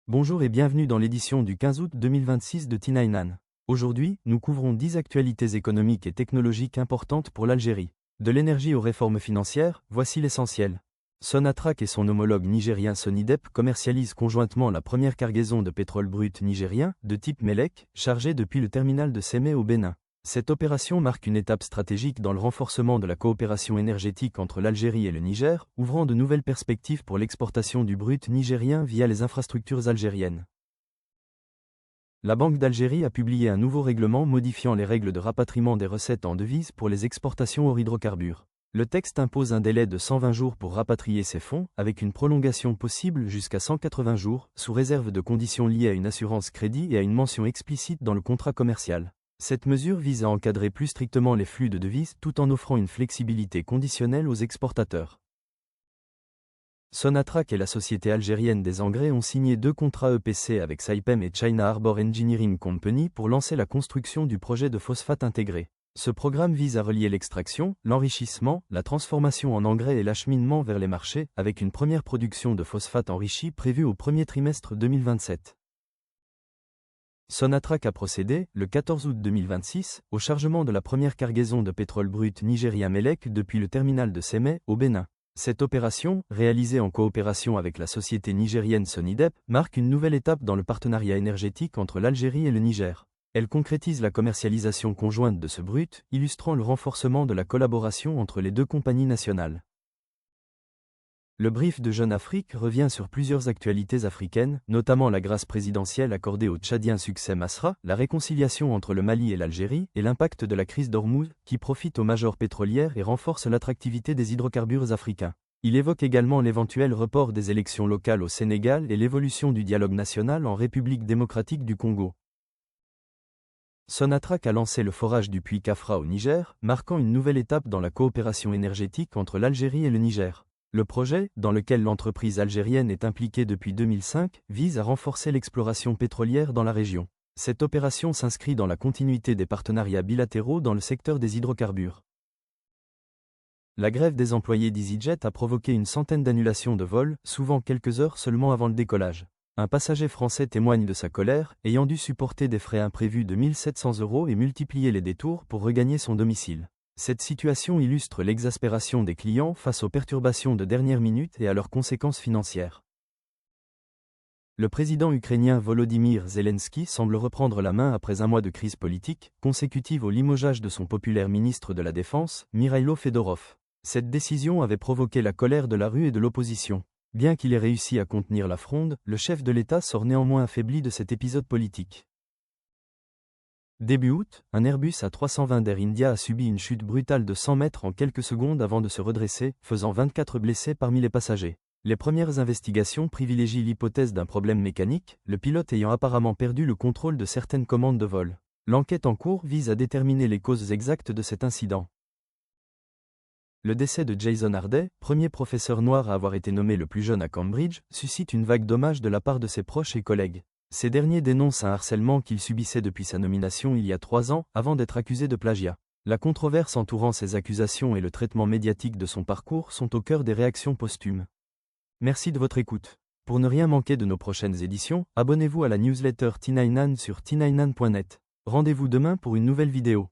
Bonjour et bienvenue dans l'édition du 15 août 2026 de T9An. Aujourd'hui, nous couvrons 10 actualités économiques et technologiques importantes pour l'Algérie. De l'énergie aux réformes financières, voici l'essentiel. Sonatrach et son homologue nigérien Sonidep commercialisent conjointement la première cargaison de pétrole brut nigérien, de type Melek, chargée depuis le terminal de Sémé au Bénin. Cette opération marque une étape stratégique dans le renforcement de la coopération énergétique entre l'Algérie et le Niger, ouvrant de nouvelles perspectives pour l'exportation du brut nigérien via les infrastructures algériennes. La Banque d'Algérie a publié un nouveau règlement modifiant les règles de rapatriement des recettes en devises pour les exportations hors hydrocarbures. Le texte impose un délai de 120 jours pour rapatrier ces fonds, avec une prolongation possible jusqu'à 180 jours, sous réserve de conditions liées à une assurance crédit et à une mention explicite dans le contrat commercial. Cette mesure vise à encadrer plus strictement les flux de devises tout en offrant une flexibilité conditionnelle aux exportateurs. Sonatrach et la société algérienne des engrais ont signé 2 contrats EPC avec Saipem et China Harbor Engineering Company pour lancer la construction du projet de phosphate intégré. Ce programme vise à relier l'extraction, l'enrichissement, la transformation en engrais et l'acheminement vers les marchés, avec une première production de phosphate enrichi prévue au premier trimestre 2027. Sonatrach a procédé, le 14 août 2026, au chargement de la première cargaison de pétrole brut nigérien Melek depuis le terminal de Sémé, au Bénin. Cette opération, réalisée en coopération avec la société nigérienne Sonidep, marque une nouvelle étape dans le partenariat énergétique entre l'Algérie et le Niger. Elle concrétise la commercialisation conjointe de ce brut, illustrant le renforcement de la collaboration entre les deux compagnies nationales. Le brief de Jeune Afrique revient sur plusieurs actualités africaines, notamment la grâce présidentielle accordée au Tchadien Succès Masra, la réconciliation entre le Mali et l'Algérie, et l'impact de la crise d'Ormuz, qui profite aux majors pétrolières et renforce l'attractivité des hydrocarbures africains. Il évoque également l'éventuel report des élections locales au Sénégal et l'évolution du dialogue national en République démocratique du Congo. Sonatrach a lancé le forage du puits Kafra au Niger, marquant une nouvelle étape dans la coopération énergétique entre l'Algérie et le Niger. Le projet, dans lequel l'entreprise algérienne est impliquée depuis 2005, vise à renforcer l'exploration pétrolière dans la région. Cette opération s'inscrit dans la continuité des partenariats bilatéraux dans le secteur des hydrocarbures. La grève des employés d'EasyJet a provoqué une centaine d'annulations de vols, souvent quelques heures seulement avant le décollage. Un passager français témoigne de sa colère, ayant dû supporter des frais imprévus de 1 700 € et multiplier les détours pour regagner son domicile. Cette situation illustre l'exaspération des clients face aux perturbations de dernière minute et à leurs conséquences financières. Le président ukrainien Volodymyr Zelensky semble reprendre la main après un mois de crise politique, consécutive au limogeage de son populaire ministre de la Défense, Mykhailo Fedorov. Cette décision avait provoqué la colère de la rue et de l'opposition. Bien qu'il ait réussi à contenir la fronde, le chef de l'État sort néanmoins affaibli de cet épisode politique. Début août, un Airbus A320 d'Air India a subi une chute brutale de 100 mètres en quelques secondes avant de se redresser, faisant 24 blessés parmi les passagers. Les premières investigations privilégient l'hypothèse d'un problème mécanique, le pilote ayant apparemment perdu le contrôle de certaines commandes de vol. L'enquête en cours vise à déterminer les causes exactes de cet incident. Le décès de Jason Harday, premier professeur noir à avoir été nommé le plus jeune à Cambridge, suscite une vague d'hommages de la part de ses proches et collègues. Ces derniers dénoncent un harcèlement qu'il subissait depuis sa nomination il y a 3 ans, avant d'être accusé de plagiat. La controverse entourant ces accusations et le traitement médiatique de son parcours sont au cœur des réactions posthumes. Merci de votre écoute. Pour ne rien manquer de nos prochaines éditions, abonnez-vous à la newsletter T9An sur t9an.net. Rendez-vous demain pour une nouvelle vidéo.